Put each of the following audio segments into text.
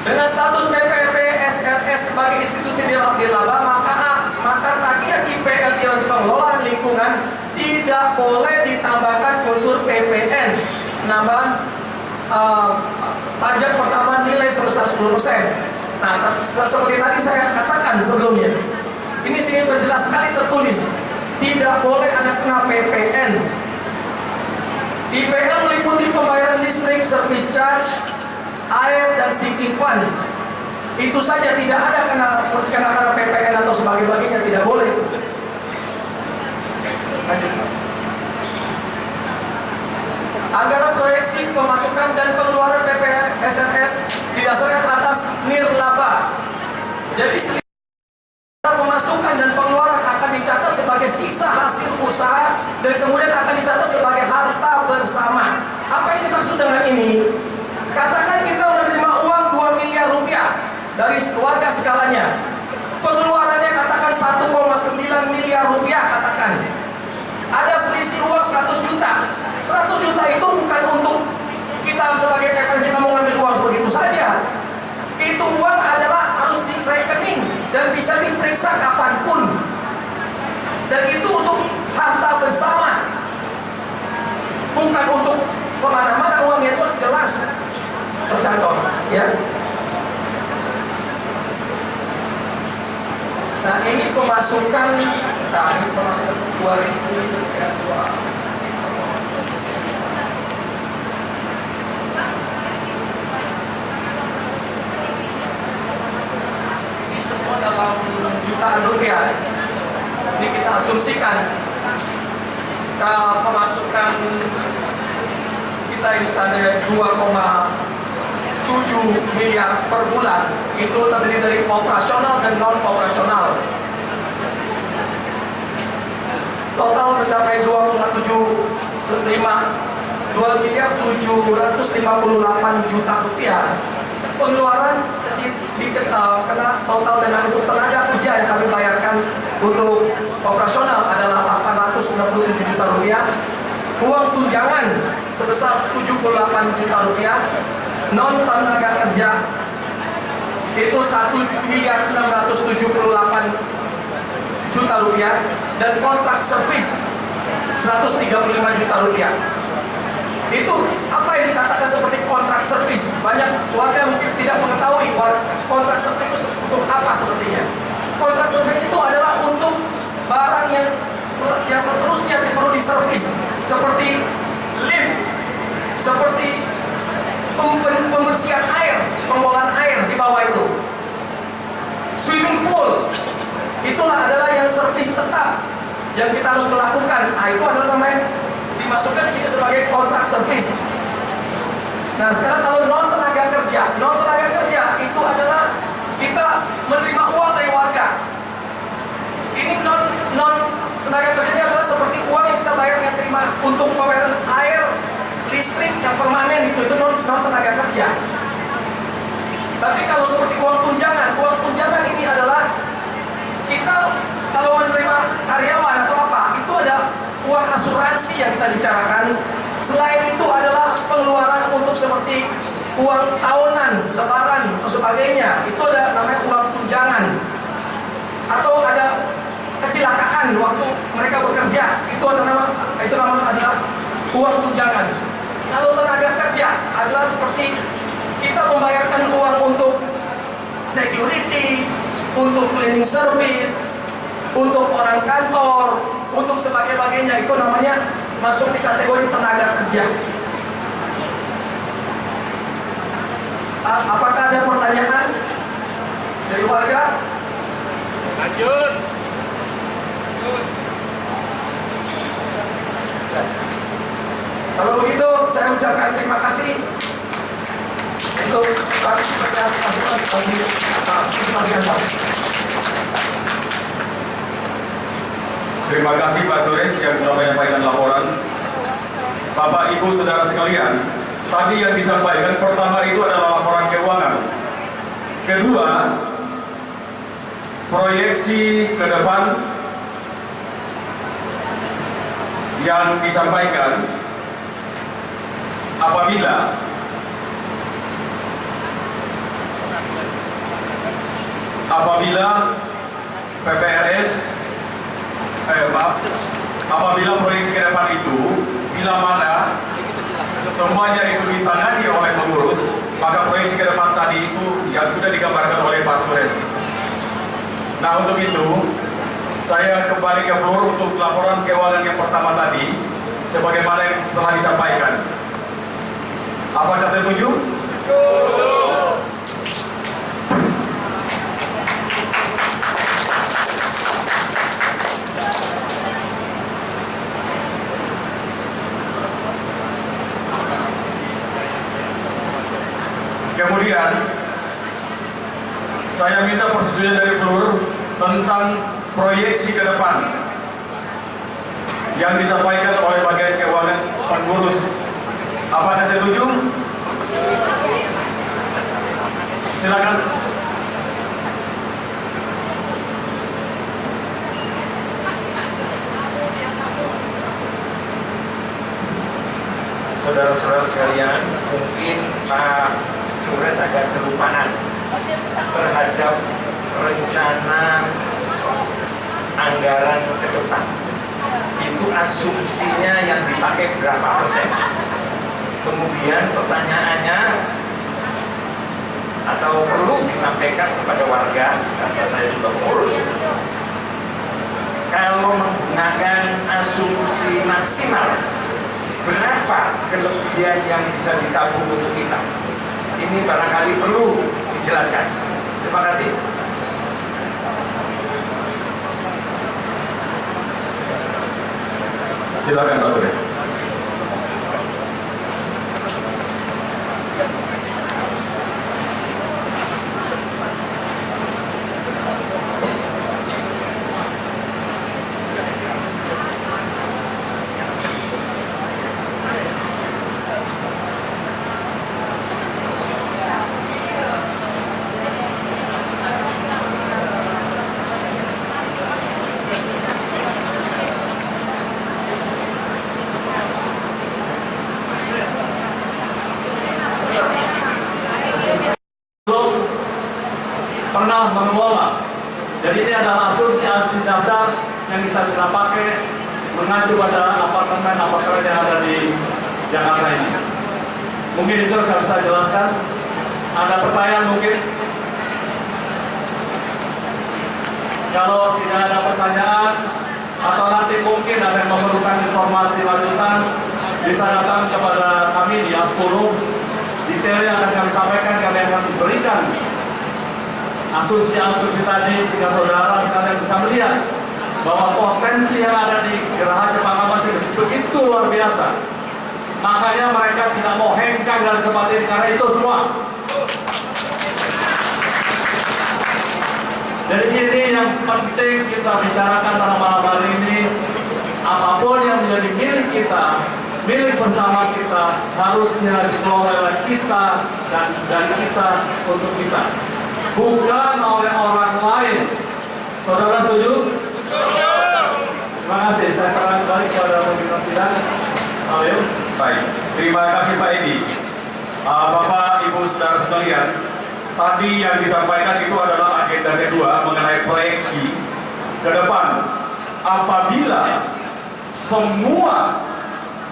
Dengan status PPP SRS sebagai institusi nirlaba, maka tagihan IPL iuran pengelolaan lingkungan tidak boleh ditambahkan unsur PPN, penambahan pajak pertama nilai sebesar 10%. Nah, seperti tadi saya katakan sebelumnya, ini sini jelas sekali tertulis, tidak boleh ada kena PPN. IPL meliputi pembayaran listrik, service charge, air, dan sinking fund. Itu saja, tidak ada kena PPN atau sebagainya, tidak boleh. Anggaran proyeksi pemasukan dan pengeluaran PPSNS didasarkan atas nirlaba. Jadi pemasukan dan pengeluaran akan dicatat sebagai sisa hasil usaha dan kemudian akan dicatat sebagai harta bersama. Apa yang dimaksud dengan ini? Katakan kita menerima uang 2 miliar rupiah dari warga skalanya. Pengeluarannya katakan 1,9 miliar rupiah katakan. Ada selisih uang 100 juta. 100 juta itu bukan untuk kita sebagai PPN kita mau ngambil uang begitu saja. Itu uang adalah harus di rekening dan bisa diperiksa kapanpun. Dan itu untuk harta bersama, bukan untuk kemana-mana. Uangnya itu harus jelas tercantum, ya. Nah, ini pemasukan, ini pemasukan 2002. Semua dalam jutaan rupiah. Ini kita asumsikan pemasukan kita ini sana 2,7 miliar per bulan. Itu terdiri dari operasional dan non operasional. Total mencapai 2 miliar 758 juta rupiah. Pengeluaran kena total dengan untuk tenaga kerja yang kami bayarkan untuk operasional adalah 897 juta rupiah. Uang tunjangan sebesar 78 juta rupiah. Non tenaga kerja itu 1 miliar 678 juta rupiah. Dan kontrak servis 135 juta rupiah. Itu apa yang dikatakan seperti kontrak servis. Banyak warga mungkin tidak mengetahui kontrak servis itu untuk apa sepertinya. Kontrak servis itu adalah untuk barang yang seterusnya perlu diservis, seperti lift, seperti pembersihan air, pengolahan air di bawah itu, swimming pool. Itulah adalah yang servis tetap yang kita harus melakukan. Nah, itu adalah namanya dimasukkan sini sebagai kontrak servis. Nah, sekarang kalau non tenaga kerja itu adalah kita menerima uang dari warga. Ini non tenaga kerja ini adalah seperti uang yang kita bayar yang terima untuk pembayaran air, listrik yang permanen itu non tenaga kerja. Tapi kalau seperti uang tunjangan ini adalah kita kalau menerima karyawan atau apa, itu ada uang asuransi yang kita bicarakan. Selain itu adalah pengeluaran untuk seperti uang tahunan, lebaran atau sebagainya. Itu ada namanya uang tunjangan. Atau ada kecelakaan waktu mereka bekerja, itu namanya adalah uang tunjangan. Kalau tenaga kerja adalah seperti kita membayarkan uang untuk security, untuk cleaning service, untuk orang kantor, untuk sebagainya. Itu namanya masuk di kategori tenaga kerja. Apakah ada pertanyaan dari warga? Lanjut. Kalau begitu saya ucapkan terima kasih untuk partisipasi. Terima kasih Pak Suresh yang telah menyampaikan laporan. Bapak Ibu Saudara sekalian, tadi yang disampaikan pertama itu adalah laporan keuangan. Kedua, proyeksi ke depan yang disampaikan apabila apabila PPRS apabila proyeksi ke depan itu bila mana semuanya itu ditangani oleh pengurus, maka proyeksi ke depan tadi itu yang sudah digambarkan oleh Pak Sures. Nah, untuk itu saya kembali ke floor untuk laporan keuangan yang pertama tadi sebagaimana yang telah disampaikan. Apakah setuju? Kemudian saya minta persetujuan dari floor tentang proyeksi ke depan yang disampaikan oleh bagian keuangan pengurus. Apakah setuju? Silakan. Saudara-saudara sekalian, mungkin Pak Sures agak kelupaan terhadap rencana anggaran ke depan. Itu asumsinya yang dipakai berapa persen? Kemudian pertanyaannya atau perlu disampaikan kepada warga, karena saya juga pengurus, kalau menggunakan asumsi maksimal, berapa kelebihan yang bisa ditabung untuk kita? Ini barangkali perlu dijelaskan. Terima kasih. Silakan Pak Sures. Pernah mengelola. Jadi ini adalah asumsi dasar yang bisa pakai mengacu pada apartemen yang ada di Jakarta ini. Mungkin itu saya bisa jelaskan. Ada pertanyaan mungkin? Kalau tidak ada pertanyaan atau nanti mungkin ada yang memerlukan informasi lanjutan, bisa datang kepada kami di A10. Detail yang akan kami sampaikan, kami akan berikan asumsi-asumsi tadi sehingga saudara sekalian bisa melihat bahwa potensi yang ada di Geraha Cempaka Masih begitu luar biasa. Makanya mereka tidak mau hengkang dari tempat ini karena itu semua. Jadi ini yang penting kita bicarakan pada malam hari ini. Apapun yang menjadi milik kita, milik bersama kita, harusnya dikelola oleh kita dan dari kita untuk kita, bukan oleh orang lain. Saudara setuju? Terima kasih. Saya serahkan kembali kepada pimpinan sidang. Ayo. Baik, terima kasih Pak Edi. Bapak, Ibu, Saudara sekalian, tadi yang disampaikan itu adalah agenda kedua mengenai proyeksi ke depan. Apabila semua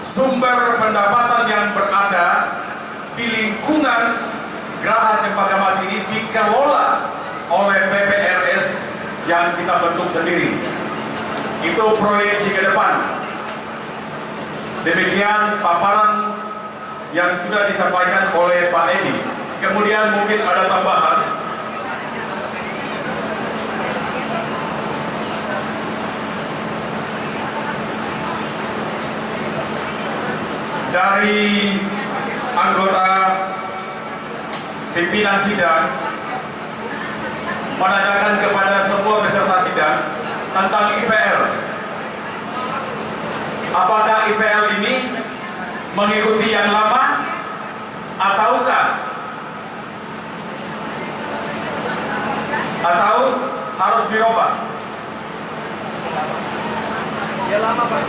sumber pendapatan yang berada di lingkungan Geraha Cempaka Masih ini dikelola oleh PPRS yang kita bentuk sendiri. Itu proyeksi ke depan. Demikian paparan yang sudah disampaikan oleh Pak Edi. Kemudian mungkin ada tambahan. Dari anggota pimpinan sidang menanyakan kepada semua peserta sidang tentang IPL. Apakah IPL ini mengikuti yang lama ataukah atau harus dirubah? Ya lama Pak.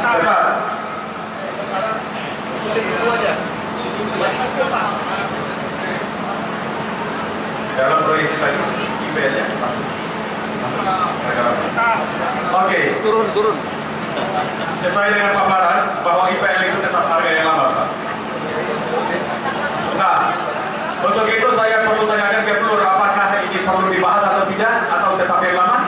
Tetap. Itu aja sih tadi IPL-nya masuk. Oke. Turun. Sesuai dengan paparan bahwa IPL itu tetap harga yang lama, Pak. Nah, untuk itu saya perlu tanyakan ke Plur, apakah ini perlu dibahas atau tidak, atau tetap yang lama?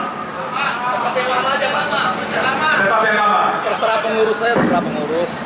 Tetap yang lama. Terserah pengurus saya, terserah pengurus.